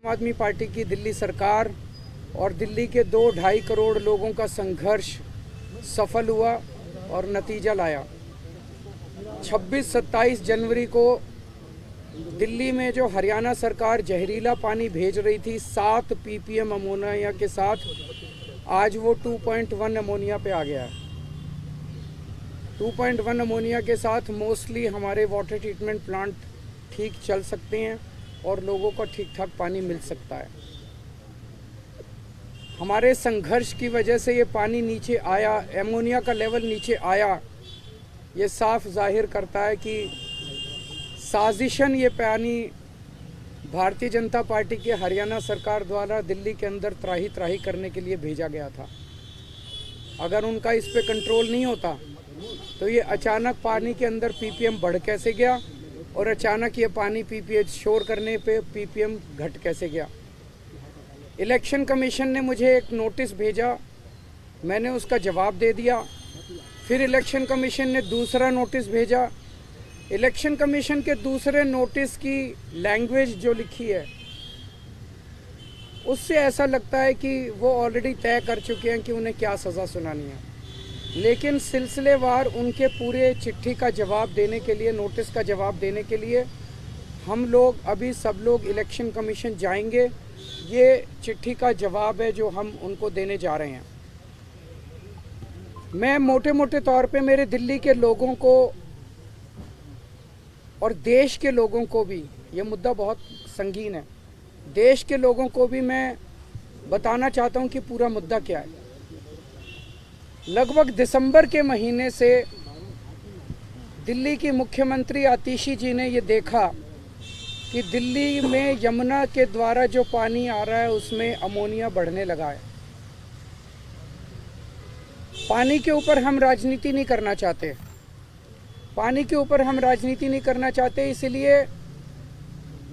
आम आदमी पार्टी की दिल्ली सरकार और दिल्ली के 2-2.5 करोड़ लोगों का संघर्ष सफल हुआ और नतीजा लाया। 26-27 जनवरी को दिल्ली में जो हरियाणा सरकार जहरीला पानी भेज रही थी 7 ppm अमोनिया के साथ, आज वो 2.1 अमोनिया पे आ गया है। 2.1 अमोनिया के साथ मोस्टली हमारे वाटर ट्रीटमेंट प्लांट ठीक चल सकते हैं और लोगों को ठीक ठाक पानी मिल सकता है। हमारे संघर्ष की वजह से ये पानी नीचे आया, एमोनिया का लेवल नीचे आया। ये साफ जाहिर करता है कि साजिशन ये पानी भारतीय जनता पार्टी के हरियाणा सरकार द्वारा दिल्ली के अंदर त्राही त्राही करने के लिए भेजा गया था। अगर उनका इस पे कंट्रोल नहीं होता तो ये अचानक पानी के अंदर पीपीएम बढ़ कैसे गया और अचानक ये पानी पीपीएच शोर करने पे पीपीएम घट कैसे गया। इलेक्शन कमीशन ने मुझे एक नोटिस भेजा, मैंने उसका जवाब दे दिया। फिर इलेक्शन कमीशन ने दूसरा नोटिस भेजा। इलेक्शन कमीशन के दूसरे नोटिस की लैंग्वेज जो लिखी है उससे ऐसा लगता है कि वो ऑलरेडी तय कर चुके हैं कि उन्हें क्या सज़ा सुनानी है, लेकिन सिलसिलेवार उनके पूरे चिट्ठी का जवाब देने के लिए, नोटिस का जवाब देने के लिए हम लोग अभी सब लोग इलेक्शन कमीशन जाएंगे। ये चिट्ठी का जवाब है जो हम उनको देने जा रहे हैं। मैं मोटे मोटे तौर पे मेरे दिल्ली के लोगों को और देश के लोगों को भी, ये मुद्दा बहुत संगीन है, देश के लोगों को भी मैं बताना चाहता हूँ कि पूरा मुद्दा क्या है। लगभग दिसंबर के महीने से दिल्ली की मुख्यमंत्री आतिशी जी ने ये देखा कि दिल्ली में यमुना के द्वारा जो पानी आ रहा है उसमें अमोनिया बढ़ने लगा है। पानी के ऊपर हम राजनीति नहीं करना चाहते, पानी के ऊपर हम राजनीति नहीं करना चाहते, इसलिए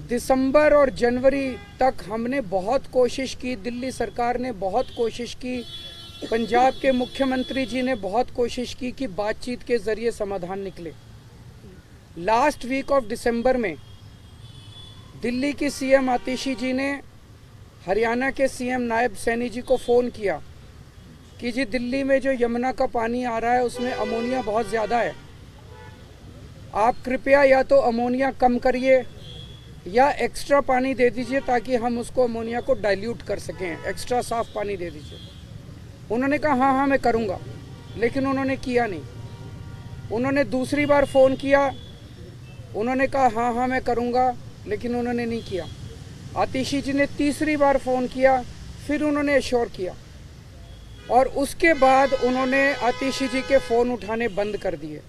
दिसंबर और जनवरी तक हमने बहुत कोशिश की, दिल्ली सरकार ने बहुत कोशिश की, पंजाब के मुख्यमंत्री जी ने बहुत कोशिश की कि बातचीत के ज़रिए समाधान निकले। लास्ट वीक ऑफ दिसंबर में दिल्ली की सीएम आतिशी जी ने हरियाणा के सीएम नायब सैनी जी को फ़ोन किया कि जी दिल्ली में जो यमुना का पानी आ रहा है उसमें अमोनिया बहुत ज़्यादा है, आप कृपया या तो अमोनिया कम करिए या एक्स्ट्रा पानी दे दीजिए ताकि हम उसको अमोनिया को डाइल्यूट कर सकें, एक्स्ट्रा साफ़ पानी दे दीजिए। उन्होंने कहा हाँ हाँ मैं करूँगा, लेकिन उन्होंने किया नहीं। उन्होंने दूसरी बार फ़ोन किया, उन्होंने कहा हाँ हाँ मैं करूँगा, लेकिन उन्होंने नहीं किया। आतिशी जी ने तीसरी बार फ़ोन किया, फिर उन्होंने एश्योर किया और उसके बाद उन्होंने आतिशी जी के फ़ोन उठाने बंद कर दिए।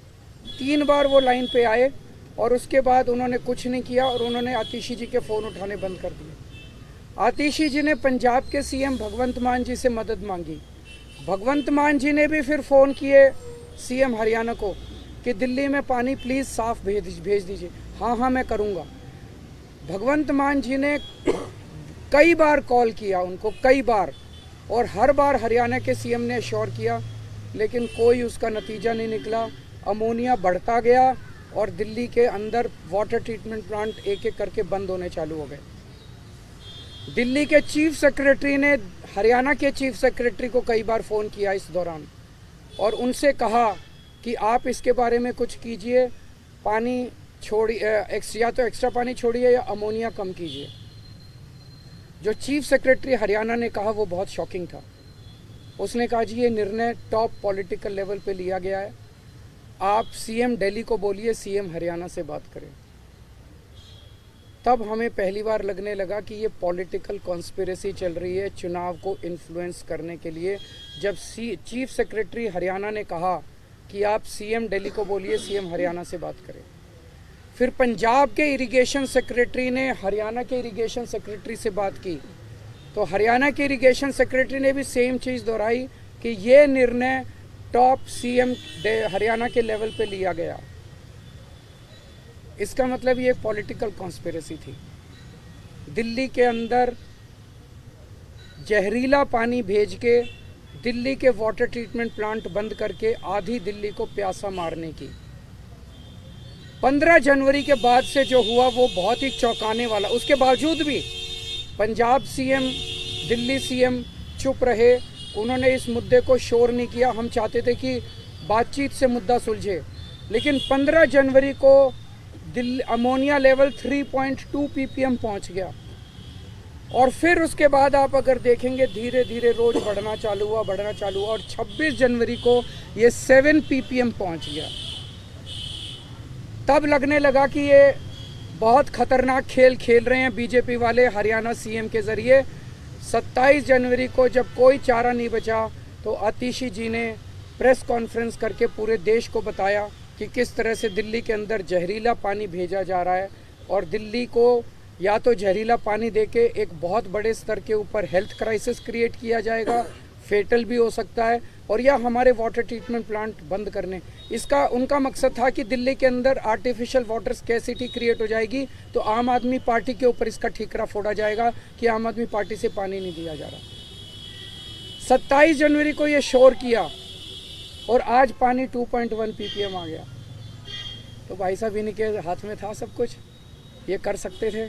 3 बार वो लाइन पे आए और उसके बाद उन्होंने कुछ नहीं किया और उन्होंने आतिशी जी के फ़ोन उठाने बंद कर दिए। आतिशी जी ने पंजाब के सीएम भगवंत मान जी से मदद मांगी। भगवंत मान जी ने भी फिर फ़ोन किए सीएम हरियाणा को कि दिल्ली में पानी प्लीज़ साफ़ भेज दीजिए। हाँ हाँ मैं करूँगा। भगवंत मान जी ने कई बार कॉल किया उनको, कई बार, और हर बार हरियाणा के सीएम ने एश्योर किया, लेकिन कोई उसका नतीजा नहीं निकला। अमोनिया बढ़ता गया और दिल्ली के अंदर वाटर ट्रीटमेंट प्लांट एक एक करके बंद होने चालू हो गए। दिल्ली के चीफ सेक्रेटरी ने हरियाणा के चीफ सेक्रेटरी को कई बार फ़ोन किया इस दौरान और उनसे कहा कि आप इसके बारे में कुछ कीजिए, पानी छोड़िए, या तो एक्स्ट्रा पानी छोड़िए या अमोनिया कम कीजिए। जो चीफ सेक्रेटरी हरियाणा ने कहा वो बहुत शॉकिंग था। उसने कहा जी ये निर्णय टॉप पॉलिटिकल लेवल पे लिया गया है, आप सीएम दिल्ली को बोलिए सीएम हरियाणा से बात करें। तब हमें पहली बार लगने लगा कि ये पॉलिटिकल कॉन्स्पिरेसी चल रही है चुनाव को इन्फ्लुएंस करने के लिए। जब चीफ सेक्रेटरी हरियाणा ने कहा कि आप सीएम दिल्ली को बोलिए सीएम हरियाणा से बात करें, फिर पंजाब के इरिगेशन सेक्रेटरी ने हरियाणा के इरिगेशन सेक्रेटरी से बात की तो हरियाणा के इरिगेशन सेक्रेटरी ने भी सेम चीज़ दोहराई कि ये निर्णय टॉप सीएम हरियाणा के लेवल पे लिया गया। इसका मतलब ये पॉलिटिकल कॉन्स्पिरेसी थी। दिल्ली के अंदर जहरीला पानी भेज के दिल्ली के वाटर ट्रीटमेंट प्लांट बंद करके आधी दिल्ली को प्यासा मारने की। 15 जनवरी के बाद से जो हुआ वो बहुत ही चौंकाने वाला। उसके बावजूद भी पंजाब सीएम, दिल्ली सीएम चुप रहे, उन्होंने इस मुद्दे को शोर नहीं किया। हम चाहते थे कि बातचीत से मुद्दा सुलझे, लेकिन 15 जनवरी को दिल्ली अमोनिया लेवल 3.2 ppm पहुंच गया और फिर उसके बाद आप अगर देखेंगे धीरे धीरे रोज बढ़ना चालू हुआ और 26 जनवरी को ये 7 ppm पहुंच गया। तब लगने लगा कि ये बहुत खतरनाक खेल खेल रहे हैं बीजेपी वाले हरियाणा सीएम के जरिए। 27 जनवरी को जब कोई चारा नहीं बचा तो आतिशी जी ने प्रेस कॉन्फ्रेंस करके पूरे देश को बताया कि किस तरह से दिल्ली के अंदर जहरीला पानी भेजा जा रहा है और दिल्ली को या तो जहरीला पानी देके एक बहुत बड़े स्तर के ऊपर हेल्थ क्राइसिस क्रिएट किया जाएगा, फेटल भी हो सकता है, और या हमारे वाटर ट्रीटमेंट प्लांट बंद करने। इसका उनका मकसद था कि दिल्ली के अंदर आर्टिफिशियल वाटर स्कैसिटी क्रिएट हो जाएगी तो आम आदमी पार्टी के ऊपर इसका ठीकरा फोड़ा जाएगा कि आम आदमी पार्टी से पानी नहीं दिया जा रहा। 27 जनवरी को ये शोर किया और आज पानी 2.1 ppm आ गया। तो भाई साहब इन्हीं के हाथ में था सब कुछ, ये कर सकते थे।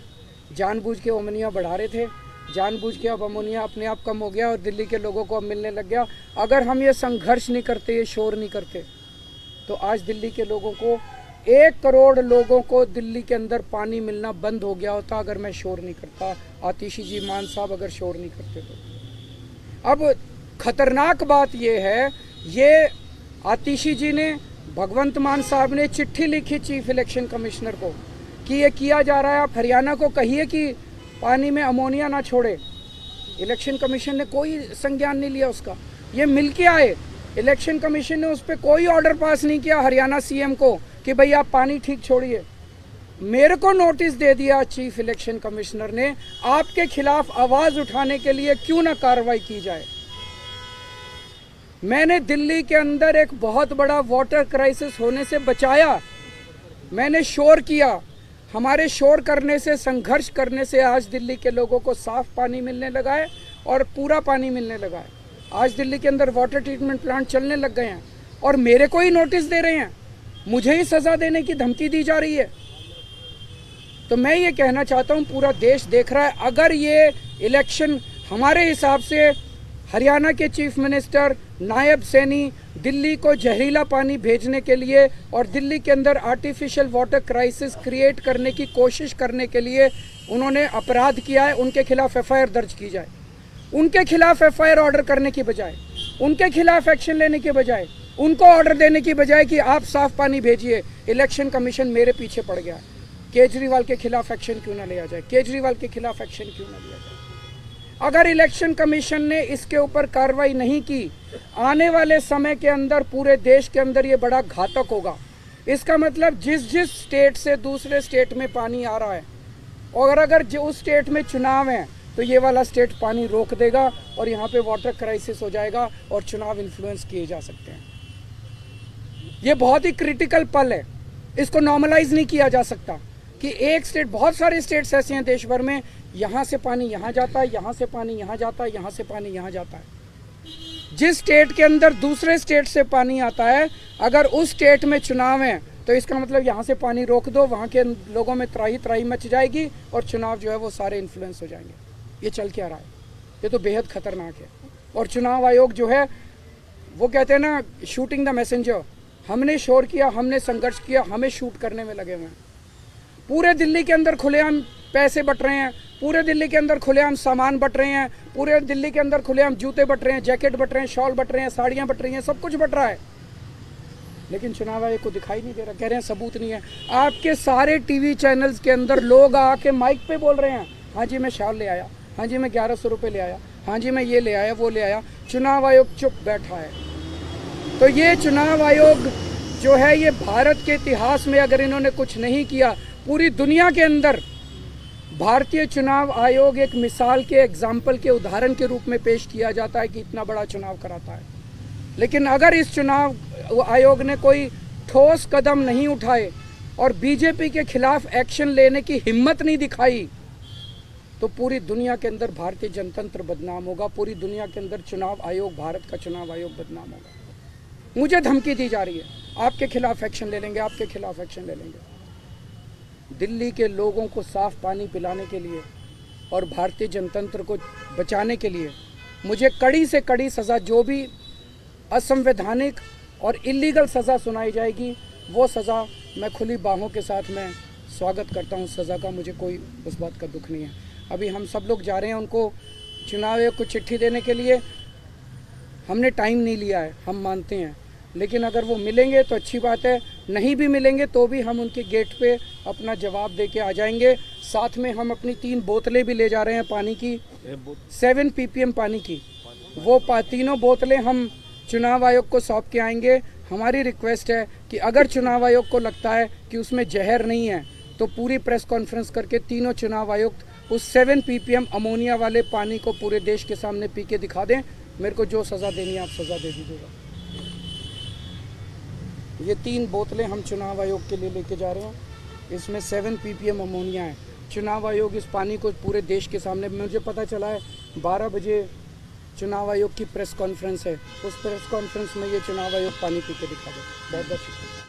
जानबूझ के अमोनिया बढ़ा रहे थे, जानबूझ के अब अमोनिया अपने आप कम हो गया और दिल्ली के लोगों को अब मिलने लग गया। अगर हम ये संघर्ष नहीं करते, ये शोर नहीं करते, तो आज दिल्ली के लोगों को 1 करोड़ लोगों को दिल्ली के अंदर पानी मिलना बंद हो गया होता अगर मैं शोर नहीं करता, आतिशी जी, मान साहब अगर शोर नहीं करते तो। अब खतरनाक बात ये है, ये आतिशी जी ने, भगवंत मान साहब ने चिट्ठी लिखी चीफ इलेक्शन कमिश्नर को कि ये किया जा रहा है, आप हरियाणा को कहिए कि पानी में अमोनिया ना छोड़े। इलेक्शन कमीशन ने कोई संज्ञान नहीं लिया उसका। ये मिल के आए, इलेक्शन कमीशन ने उस पर कोई ऑर्डर पास नहीं किया हरियाणा सीएम को कि भाई आप पानी ठीक छोड़िए। मेरे को नोटिस दे दिया चीफ इलेक्शन कमिश्नर ने, आपके खिलाफ आवाज उठाने के लिए क्यों ना कार्रवाई की जाए। मैंने दिल्ली के अंदर एक बहुत बड़ा वाटर क्राइसिस होने से बचाया, मैंने शोर किया। हमारे शोर करने से, संघर्ष करने से आज दिल्ली के लोगों को साफ पानी मिलने लगा है और पूरा पानी मिलने लगा है। आज दिल्ली के अंदर वाटर ट्रीटमेंट प्लांट चलने लग गए हैं और मेरे को ही नोटिस दे रहे हैं, मुझे ही सजा देने की धमकी दी जा रही है। तो मैं ये कहना चाहता हूँ, पूरा देश देख रहा है, अगर ये इलेक्शन हमारे हिसाब से हरियाणा के चीफ मिनिस्टर नायब सैनी दिल्ली को जहरीला पानी भेजने के लिए और दिल्ली के अंदर आर्टिफिशियल वाटर क्राइसिस क्रिएट करने की कोशिश करने के लिए उन्होंने अपराध किया है, उनके खिलाफ एफआईआर दर्ज की जाए। उनके खिलाफ एफआईआर ऑर्डर करने की बजाय, उनके खिलाफ एक्शन लेने के बजाय, उनको ऑर्डर देने की बजाय कि आप साफ पानी भेजिए, इलेक्शन कमीशन मेरे पीछे पड़ गया। केजरीवाल के खिलाफ एक्शन क्यों ना लिया जाए, केजरीवाल के खिलाफ एक्शन क्यों ना लिया जाए। अगर इलेक्शन कमीशन ने इसके ऊपर कार्रवाई नहीं की, आने वाले समय के अंदर पूरे देश के अंदर ये बड़ा घातक होगा। इसका मतलब जिस जिस स्टेट से दूसरे स्टेट में पानी आ रहा है, और अगर जो उस स्टेट में चुनाव है तो ये वाला स्टेट पानी रोक देगा और यहाँ पे वाटर क्राइसिस हो जाएगा और चुनाव इन्फ्लुएंस किए जा सकते हैं। ये बहुत ही क्रिटिकल पल है, इसको नॉर्मलाइज नहीं किया जा सकता कि एक स्टेट, बहुत सारे स्टेट्स ऐसे हैं देश भर में, यहाँ से पानी यहाँ जाता है, यहाँ से पानी यहाँ जाता है, यहाँ से पानी यहाँ जाता है। जिस स्टेट के अंदर दूसरे स्टेट से पानी आता है, अगर उस स्टेट में चुनाव है तो इसका मतलब यहाँ से पानी रोक दो, वहाँ के लोगों में त्राही त्राही मच जाएगी और चुनाव जो है वो सारे इन्फ्लुएंस हो जाएंगे। ये चल क्या रहा है, ये तो बेहद खतरनाक है। और चुनाव आयोग जो है वो कहते हैं ना, शूटिंग द मैसेंजर। हमने शोर किया, हमने संघर्ष किया, हमें शूट करने में लगे हुए हैं। पूरे दिल्ली के अंदर खुलेआम पैसे बट रहे हैं, पूरे दिल्ली के अंदर खुलेआम सामान बट रहे हैं, पूरे दिल्ली के अंदर खुलेआम जूते बट रहे हैं, जैकेट बट रहे हैं, शॉल बट रहे हैं, साड़ियाँ बट रही हैं, सब कुछ बट रहा है, लेकिन चुनाव आयोग को दिखाई नहीं दे रहा। कह रहे हैं सबूत नहीं है। आपके सारे टीवी चैनल्स के अंदर लोग आके माइक पे बोल रहे हैं, हाँ जी मैं शॉल ले आया, हाँ जी मैं 1100 रुपये ले आया, हाँ जी मैं ये ले आया, वो ले आया। चुनाव आयोग चुप बैठा है। तो ये चुनाव आयोग जो है, ये भारत के इतिहास में अगर इन्होंने कुछ नहीं किया, पूरी दुनिया के अंदर भारतीय चुनाव आयोग एक मिसाल के, एग्जाम्पल के, उदाहरण के रूप में पेश किया जाता है कि इतना बड़ा चुनाव कराता है। लेकिन अगर इस चुनाव आयोग ने कोई ठोस कदम नहीं उठाए और बीजेपी के खिलाफ एक्शन लेने की हिम्मत नहीं दिखाई, तो पूरी दुनिया के अंदर भारतीय जनतंत्र बदनाम होगा, पूरी दुनिया के अंदर चुनाव आयोग, भारत का चुनाव आयोग बदनाम होगा। मुझे धमकी दी जा रही है, आपके खिलाफ एक्शन ले लेंगे, आपके खिलाफ एक्शन ले लेंगे। दिल्ली के लोगों को साफ पानी पिलाने के लिए और भारतीय जनतंत्र को बचाने के लिए मुझे कड़ी से कड़ी सज़ा, जो भी असंवैधानिक और इलीगल सज़ा सुनाई जाएगी वो सज़ा मैं खुली बाहों के साथ मैं स्वागत करता हूँ। सज़ा का मुझे कोई उस बात का दुख नहीं है। अभी हम सब लोग जा रहे हैं उनको चुनाव आयोग को चिट्ठी देने के लिए। हमने टाइम नहीं लिया है, हम मानते हैं, लेकिन अगर वो मिलेंगे तो अच्छी बात है, नहीं भी मिलेंगे तो भी हम उनके गेट पे अपना जवाब दे के आ जाएंगे। साथ में हम अपनी 3 बोतलें भी ले जा रहे हैं पानी की, 7 ppm पानी की। वो तीनों बोतलें हम चुनाव आयोग को सौंप के आएंगे। हमारी रिक्वेस्ट है कि अगर चुनाव आयोग को लगता है कि उसमें जहर नहीं है तो पूरी प्रेस कॉन्फ्रेंस करके तीनों चुनाव आयुक्त उस 7 ppm अमोनिया वाले पानी को पूरे देश के सामने पी के दिखा दें। मेरे को जो सज़ा देनी है आप सज़ा दे दीजिएगा। ये 3 बोतलें हम चुनाव आयोग के लिए लेके जा रहे हैं, इसमें 7 ppm अमोनिया है। चुनाव आयोग इस पानी को पूरे देश के सामने, मुझे पता चला है 12 बजे चुनाव आयोग की प्रेस कॉन्फ्रेंस है, उस प्रेस कॉन्फ्रेंस में ये चुनाव आयोग पानी पी के दिखा दे। बहुत बहुत शुक्रिया।